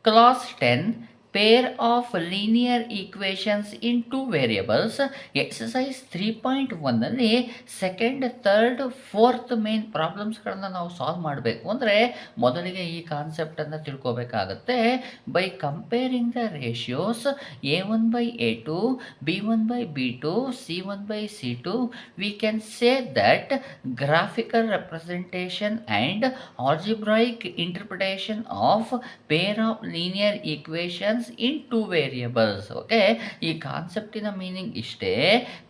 Class 10, pair of linear equations in two variables. Exercise 3.1 ಅಲ್ಲಿ second, third, fourth main ಪ್ರಾಬ್ಲಮ್ಸ್ಗಳನ್ನು ನಾವು solve ಮಾಡಬೇಕು ಅಂದರೆ ಮೊದಲಿಗೆ ಈ ಕಾನ್ಸೆಪ್ಟನ್ನು ತಿಳ್ಕೊಬೇಕಾಗತ್ತೆ. By comparing the ratios a1/a2, b1/b2, c1/c2, we can say that graphical representation and algebraic interpretation of pair of linear equations in two variables. Okay, ಈ ಕಾನ್ಸೆಪ್ಟಿನ ಮೀನಿಂಗ್ ಇಷ್ಟೇ.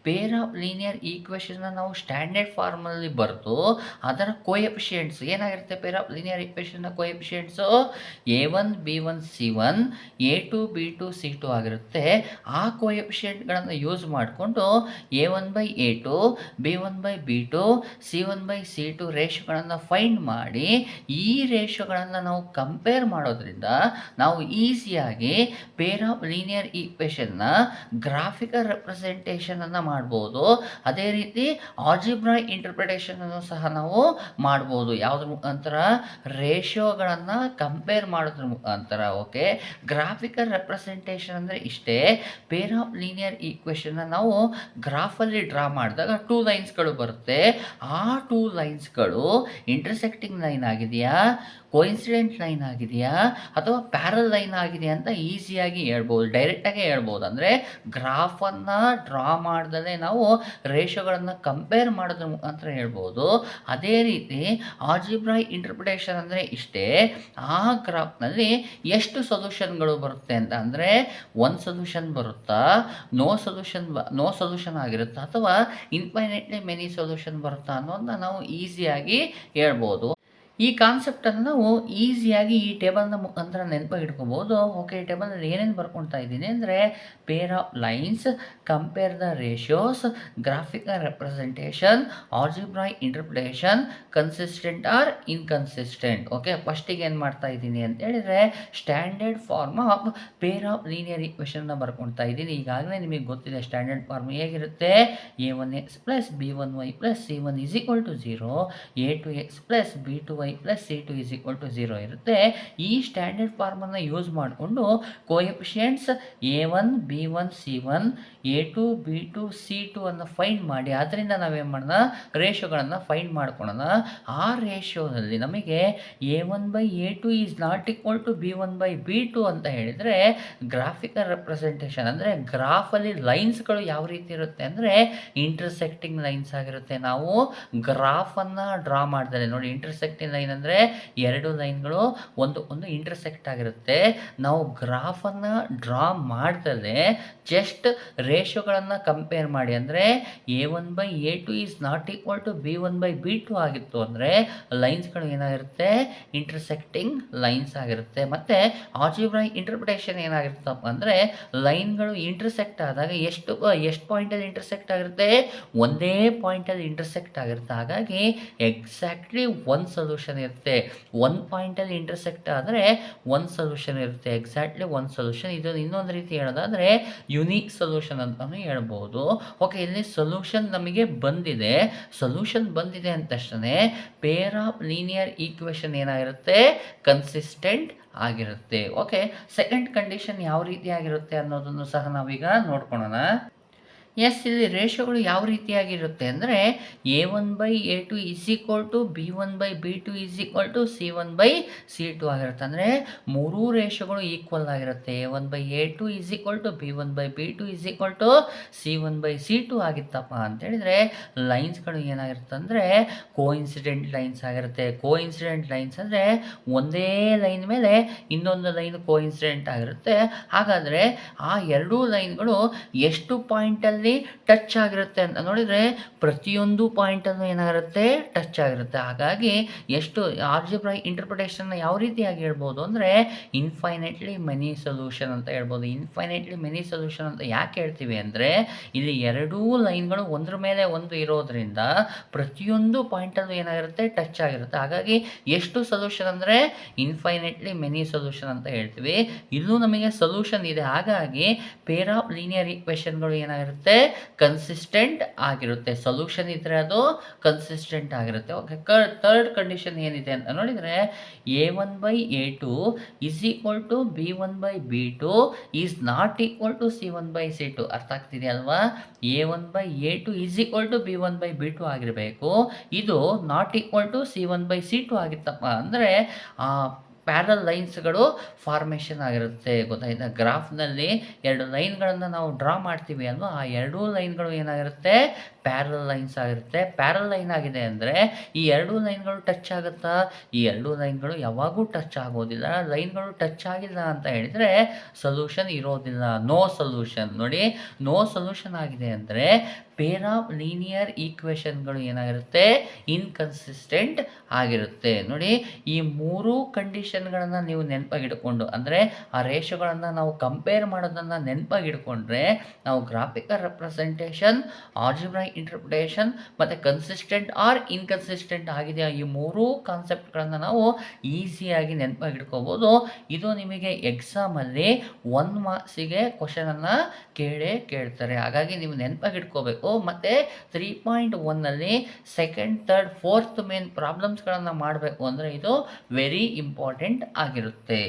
ಪೇರ್ ಆಫ್ ಲೀನಿಯರ್ ಈಕ್ವೇಷನ್ ನಾವು ಸ್ಟ್ಯಾಂಡರ್ಡ್ ಫಾರ್ಮಲ್ಲಿ ಬರೆದು ಅದರ coefficients ಏನಾಗಿರುತ್ತೆ, pair of linear ಈಕ್ವೇಷನ್ನ coefficients a1 b1 c1, a2 b2 c2 ಆಗಿರುತ್ತೆ. ಆ ಕೋಎಫಿಷಿಯೆಂಟ್ಗಳನ್ನು ಯೂಸ್ ಮಾಡಿಕೊಂಡು a1/a2, b1/b2, c1/c2 ರೇಷಿಯೋಗಳನ್ನು ಫೈಂಡ್ ಮಾಡಿ ಈ ರೇಷಿಯೋಗಳನ್ನು ನಾವು ಕಂಪೇರ್ ಮಾಡೋದ್ರಿಂದ ನಾವು ಈಸಿಯಾಗಿ ಪೇರ್ ಆಫ್ ಲೀನಿಯರ್ ಈಕ್ವೇಷನ್ನ ಗ್ರಾಫಿಕಲ್ ರೆಪ್ರೆಸೆಂಟೇಷನನ್ನು ಮಾಡ್ಬೋದು. ಅದೇ ರೀತಿ ಆಲ್ಜಿಬ್ರಾ ಇಂಟರ್ಪ್ರಿಟೇಷನನ್ನು ಸಹ ನಾವು ಮಾಡ್ಬೋದು. ಯಾವುದ್ರ ಮುಖಾಂತರ, ರೇಷಿಯೋಗಳನ್ನು ಕಂಪೇರ್ ಮಾಡೋದ್ರ ಮುಖಾಂತರ. ಓಕೆ, ಗ್ರಾಫಿಕಲ್ ರೆಪ್ರೆಸೆಂಟೇಷನ್ ಅಂದರೆ ಇಷ್ಟೇ. ಪೇರ್ ಆಫ್ ಲೀನಿಯರ್ ಈಕ್ವೇಷನ್ನ ನಾವು ಗ್ರಾಫಲ್ಲಿ ಡ್ರಾ ಮಾಡಿದಾಗ 2 ಲೈನ್ಸ್ಗಳು ಬರುತ್ತೆ. ಆ 2 ಲೈನ್ಸ್ಗಳು ಇಂಟರ್ಸೆಕ್ಟಿಂಗ್ ಲೈನ್ ಆಗಿದೆಯಾ, ಕೋಇನ್ಸಿಡೆಂಟ್ ಲೈನ್ ಆಗಿದೆಯಾ ಅಥವಾ ಪ್ಯಾರಲ್ ಲೈನ್ ಆಗಿದೆಯಾ ಅಂತ ಈಸಿಯಾಗಿ ಹೇಳ್ಬೋದು, ಡೈರೆಕ್ಟಾಗಿ ಹೇಳ್ಬೋದು. ಅಂದರೆ ಗ್ರಾಫನ್ನು ಡ್ರಾ ಮಾಡ್ದಲೇ ನಾವು ರೇಷಿಯೋಗಳನ್ನು ಕಂಪೇರ್ ಮಾಡೋದ್ರ ಮುಖಾಂತರ ಹೇಳ್ಬೋದು. ಅದೇ ರೀತಿ ಆಲ್ಜಿಬ್ರಾ ಇಂಟರ್ಪ್ರಿಟೇಷನ್ ಅಂದರೆ ಇಷ್ಟೇ. ಆ ಗ್ರಾಫ್ನಲ್ಲಿ ಎಷ್ಟು ಸೊಲ್ಯೂಷನ್ಗಳು ಬರುತ್ತೆ ಅಂತ, ಅಂದರೆ ಒಂದು ಸೊಲ್ಯೂಷನ್ ಬರುತ್ತಾ, ನೋ ಸೊಲ್ಯೂಷನ್ ಆಗಿರುತ್ತಾ ಅಥವಾ ಇನ್ಫೈನೈಟ್ಲಿ ಮೆನಿ ಸೊಲ್ಯೂಷನ್ ಬರುತ್ತಾ ಅನ್ನೋದನ್ನ ನಾವು ಈಸಿಯಾಗಿ ಹೇಳ್ಬೋದು. ಈ ಕಾನ್ಸೆಪ್ಟನ್ನು ನಾವು ಈಸಿಯಾಗಿ ಈ ಟೇಬಲ್ನ ಮುಖಾಂತರ ನೆನಪಾಗಿ ಇಟ್ಕೋಬೋದು. ಓಕೆ, ಈ ಟೇಬಲಲ್ಲಿ ಏನೇನು ಬರ್ಕೊಳ್ತಾ ಇದ್ದೀನಿ ಅಂದರೆ pair of lines, compare the ratios, graphical representation, algebra interpretation, consistent or inconsistent. Okay, ಫಸ್ಟಿಗೆ ಏನು ಮಾಡ್ತಾ ಇದ್ದೀನಿ ಅಂತ ಹೇಳಿದರೆ standard form of pair of linear ಈಕ್ವೇಷನ್ನ ಬರ್ಕೊಳ್ತಾ ಇದ್ದೀನಿ. ಈಗಾಗಲೇ ನಿಮಗೆ ಗೊತ್ತಿದೆ ಸ್ಟ್ಯಾಂಡರ್ಡ್ ಫಾರ್ಮ್ ಹೇಗಿರುತ್ತೆ. a1x + b1y + c1 = 0, a2x + b2y + c2 = 0 ಇರುತ್ತೆ. ಈ ಸ್ಟ್ಯಾಂಡರ್ಡ್ ಫಾರ್ಮನ್ನು ಯೂಸ್ ಮಾಡಿಕೊಂಡು coefficients a1 b1 c1, a2 b2 c2 ಅನ್ನು ಫೈಂಡ್ ಮಾಡಿ ಅದರಿಂದ ನಾವೇನು ಮಾಡೋಣ, ರೇಷಿಯೋಗಳನ್ನು ಫೈಂಡ್ ಮಾಡ್ಕೊಳ್ಳೋಣ. ಆ ರೇಷಿಯೋದಲ್ಲಿ ನಮಗೆ a1/a2 ≠ b1/b2 ಅಂತ ಹೇಳಿದರೆ ಗ್ರಾಫಿಕಲ್ ರೆಪ್ರೆಸೆಂಟೇಷನ್ ಅಂದರೆ ಗ್ರಾಫಲ್ಲಿ ಲೈನ್ಸ್ಗಳು ಯಾವ ರೀತಿ ಇರುತ್ತೆ ಅಂದರೆ ಇಂಟರ್ಸೆಕ್ಟಿಂಗ್ ಲೈನ್ಸ್ ಆಗಿರುತ್ತೆ. ನಾವು ಗ್ರಾಫನ್ನು ಡ್ರಾ ಮಾಡ್ತಾರೆ ನೋಡಿ, ಇಂಟರ್ಸೆಕ್ಟಿಂಗ್ ಲೈನ್ ಅಂದರೆ 2 ಲೈನ್ಗಳು ಒಂದು ಇಂಟರ್ಸೆಕ್ಟ್ ಆಗಿರುತ್ತೆ. ನಾವು ಗ್ರಾಫನ್ನು ಡ್ರಾ ಮಾಡ್ದಲೇ ಜಸ್ಟ್ ರೇಷಿಯೋಗಳನ್ನು ಕಂಪೇರ್ ಮಾಡಿ, ಅಂದರೆ a1/a2 ≠ b1/b2 ಆಗಿತ್ತು ಅಂದರೆ ಲೈನ್ಸ್ಗಳು ಏನಾಗಿರುತ್ತೆ, ಇಂಟರ್ಸೆಕ್ಟಿಂಗ್ ಲೈನ್ಸ್ ಆಗಿರುತ್ತೆ. ಮತ್ತು ಆಲ್ಜಿಬ್ರಾ ಇಂಟರ್ಪ್ರಿಟೇಷನ್ ಏನಾಗಿರುತ್ತಪ್ಪ ಅಂದರೆ ಲೈನ್ಗಳು ಇಂಟರ್ಸೆಕ್ಟ್ ಆದಾಗ ಎಷ್ಟು ಪಾಯಿಂಟಲ್ಲಿ ಇಂಟರ್ಸೆಕ್ಟ್ ಆಗಿರುತ್ತೆ, ಒಂದೇ ಪಾಯಿಂಟಲ್ಲಿ ಇಂಟರ್ಸೆಕ್ಟ್ ಆಗಿರುತ್ತೆ. ಹಾಗಾಗಿ ಎಕ್ಸಾಕ್ಟ್ಲಿ ಒಂದು ಸೊಲ್ಯೂಷನ್ ಇರುತ್ತೆ. ಒಂದು ಪಾಯಿಂಟಲ್ಲಿ ಇಂಟರ್ಸೆಕ್ಟ್ ಆದರೆ ಒಂದು ಸೊಲ್ಯೂಷನ್ ಇರುತ್ತೆ, ಎಕ್ಸಾಕ್ಟ್ಲಿ ಒಂದು ಸೊಲ್ಯೂಷನ್. ಇದು ಇನ್ನೊಂದು ರೀತಿ ಹೇಳೋದಾದರೆ ಯುನೀಕ್ ಸೊಲ್ಯೂಷನ್ ಅಂತಲೂ ಹೇಳ್ಬೋದು. ಓಕೆ, ಇಲ್ಲಿ ಸೊಲ್ಯೂಷನ್ ನಮಗೆ ಬಂದಿದೆ. ಸೊಲ್ಯೂಷನ್ ಬಂದಿದೆ ಅಂದ ತಕ್ಷಣ ಪೇರ್ ಆಫ್ ಲೀನಿಯರ್ ಈಕ್ವೇಷನ್ ಏನಾಗಿರುತ್ತೆ, ಕನ್ಸಿಸ್ಟೆಂಟ್ ಆಗಿರುತ್ತೆ. ಓಕೆ, ಸೆಕೆಂಡ್ ಕಂಡೀಷನ್ ಯಾವ ರೀತಿಯಾಗಿರುತ್ತೆ ಅನ್ನೋದನ್ನು ಸಹ ನಾವೀಗ ನೋಡ್ಕೊಳ್ಳೋಣ. ಎಸ್, ಇಲ್ಲಿ ರೇಷಿಯೋಗಳು ಯಾವ ರೀತಿಯಾಗಿರುತ್ತೆ ಅಂದರೆ a1/a2 = b1/b2 = c1/c2 ಆಗಿರುತ್ತೆ. ಅಂದರೆ ಮೂರೂ ರೇಷಿಯೋಗಳು ಈಕ್ವಲ್ ಆಗಿರುತ್ತೆ. a1/a2 = b1/b2 = c1/c2 ಆಗಿತ್ತಪ್ಪ ಅಂತೇಳಿದರೆ ಲೈನ್ಸ್ಗಳು ಏನಾಗಿರುತ್ತೆ ಅಂದರೆ ಕೋಇನ್ಸಿಡೆಂಟ್ ಲೈನ್ಸ್ ಆಗಿರುತ್ತೆ. ಕೋಇನ್ಸಿಡೆಂಟ್ ಲೈನ್ಸ್ ಅಂದರೆ ಒಂದೇ ಲೈನ್ ಮೇಲೆ ಇನ್ನೊಂದು ಲೈನ್ ಕೋಇನ್ಸಿಡೆಂಟ್ ಆಗಿರುತ್ತೆ. ಹಾಗಾದರೆ ಆ ಎರಡೂ ಲೈನ್ಗಳು ಎಷ್ಟು ಪಾಯಿಂಟಲ್ಲಿ ಟಚ್ ಆಗಿರುತ್ತೆ ಅಂತ ನೋಡಿದರೆ ಪ್ರತಿಯೊಂದು ಪಾಯಿಂಟನ್ನು ಏನಾಗಿರುತ್ತೆ, ಟಚ್ ಆಗಿರುತ್ತೆ. ಹಾಗಾಗಿ ಎಷ್ಟು ಆಲ್ಜಿಬ್ರಾ ಇಂಟರ್ಪ್ರಿಟೇಷನ್ ಯಾವ ರೀತಿಯಾಗಿ ಹೇಳ್ಬೋದು ಅಂದರೆ ಇನ್ಫೈನೈಟ್ಲಿ ಮೆನಿ ಸೊಲ್ಯೂಷನ್ ಅಂತ ಹೇಳ್ಬೋದು. ಇನ್ಫೈನೈಟ್ಲಿ ಮೆನಿ ಸೊಲ್ಯೂಷನ್ ಅಂತ ಯಾಕೆ ಹೇಳ್ತೀವಿ ಅಂದರೆ ಇಲ್ಲಿ ಎರಡೂ ಲೈನ್ಗಳು ಒಂದ್ರ ಮೇಲೆ ಒಂದು ಇರೋದ್ರಿಂದ ಪ್ರತಿಯೊಂದು ಪಾಯಿಂಟಲ್ಲೂ ಏನಾಗಿರುತ್ತೆ, ಟಚ್ ಆಗಿರುತ್ತೆ. ಹಾಗಾಗಿ ಎಷ್ಟು ಸೊಲ್ಯೂಷನ್ ಅಂದರೆ ಇನ್ಫೈನೈಟ್ಲಿ ಮೆನಿ ಸೊಲ್ಯೂಷನ್ ಅಂತ ಹೇಳ್ತೀವಿ. ಇಲ್ಲೂ ನಮಗೆ ಸೊಲ್ಯೂಷನ್ ಇದೆ. ಹಾಗಾಗಿ ಪೇರ್ ಆಫ್ ಲೀನಿಯರ್ ಈಕ್ವೇಷನ್ಗಳು ಏನಾಗಿರುತ್ತೆ, ಏನಾಗಿರುತ್ತೆ, ಕನ್ಸಿಸ್ಟೆಂಟ್ ಆಗಿರುತ್ತೆ. ಸೊಲ್ಯೂಷನ್ ಇದ್ದರೆ ಅದು ಕನ್ಸಿಸ್ಟೆಂಟ್ ಆಗಿರುತ್ತೆ. ಓಕೆ, ಥರ್ಡ್ ಕಂಡೀಷನ್ ಏನಿದೆ ಅಂತ ನೋಡಿದರೆ A1/A2 is equal to B1/B2 is not equal to C1/C2. ಅರ್ಥ ಆಗ್ತಿದೆಯಲ್ವಾ? A1/A2 is equal to B1/B2 ಆಗಿರಬೇಕು. ಇದು ನಾಟ್ ಈಕ್ವಲ್ ಟು C1/C2 ಆಗಿತ್ತಪ್ಪ ಅಂದರೆ ಪ್ಯಾರಲ್ ಲೈನ್ಸ್ಗಳು ಫಾರ್ಮೇಷನ್ ಆಗಿರುತ್ತೆ. ಗೊತ್ತಾಯ್ತಾ? ಗ್ರಾಫ್ನಲ್ಲಿ ಎರಡು ಲೈನ್ಗಳನ್ನು ನಾವು ಡ್ರಾ ಮಾಡ್ತೀವಿ ಅಲ್ವಾ, ಆ ಎರಡೂ ಲೈನ್ಗಳು ಏನಾಗಿರುತ್ತೆ, ಪ್ಯಾರಲ್ ಲೈನ್ಸ್ ಆಗಿರುತ್ತೆ. ಪ್ಯಾರಲ್ ಲೈನ್ ಆಗಿದೆ ಅಂದರೆ ಈ ಎರಡೂ ಲೈನ್ಗಳು ಟಚ್ ಆಗುತ್ತಾ? ಈ ಎರಡೂ ಲೈನ್ಗಳು ಯಾವಾಗೂ ಟಚ್ ಆಗೋದಿಲ್ಲ. ಲೈನ್ಗಳು ಟಚ್ ಆಗಿಲ್ಲ ಅಂತ ಹೇಳಿದರೆ ಸೊಲ್ಯೂಷನ್ ಇರೋದಿಲ್ಲ, ನೋ ಸೊಲ್ಯೂಷನ್. ನೋಡಿ, ನೋ ಸೊಲ್ಯೂಷನ್ ಆಗಿದೆ ಅಂದರೆ ಪೇರ್ ಆಫ್ ಲೀನಿಯರ್ ಈಕ್ವೇಷನ್ಗಳು ಏನಾಗಿರುತ್ತೆ, ಇನ್ಕನ್ಸಿಸ್ಟೆಂಟ್ ಆಗಿರುತ್ತೆ. ನೋಡಿ, ಈ ಮೂರು ಕಂಡೀಷನ್ಗಳನ್ನು ನೀವು ನೆನಪಾಗಿಡ್ಕೊಂಡು, ಅಂದರೆ ಆ ರೇಷೋಗಳನ್ನು ನಾವು ಕಂಪೇರ್ ಮಾಡೋದನ್ನು ನೆನಪಾಗಿಡ್ಕೊಂಡ್ರೆ ನಾವು ಗ್ರಾಫಿಕಲ್ ರೆಪ್ರೆಸೆಂಟೇಷನ್, ಆಲ್ಜಿಬ್ರಾ ಇಂಟರ್ಪ್ರಿಟೇಷನ್ ಮತ್ತು ಕನ್ಸಿಸ್ಟೆಂಟ್ ಆರ್ ಇನ್ಕನ್ಸಿಸ್ಟೆಂಟ್ ಆಗಿದೆ, ಈ ಮೂರೂ ಕಾನ್ಸೆಪ್ಟ್ಗಳನ್ನು ನಾವು ಈಸಿಯಾಗಿ ನೆನಪಾಗಿಡ್ಕೋಬೋದು. ಇದು ನಿಮಗೆ ಎಕ್ಸಾಮಲ್ಲಿ 1 ಮಾರ್ಕ್ಸಿಗೆ ಕ್ವಶನನ್ನು ಕೇಳ್ತಾರೆ. ಹಾಗಾಗಿ ನೀವು ನೆನಪಾಗಿಟ್ಕೋಬೇಕು. ಮತ್ತು 3.1ನಲ್ಲಿ ಸೆಕೆಂಡ್, ಥರ್ಡ್, ಫೋರ್ತ್ ಮೇನ್ ಪ್ರಾಬ್ಲಮ್ಸ್ಗಳನ್ನು ಮಾಡಬೇಕು ಅಂದರೆ ಇದು ವೆರಿ ಇಂಪಾರ್ಟೆಂಟ್ ಆಗಿರುತ್ತೆ.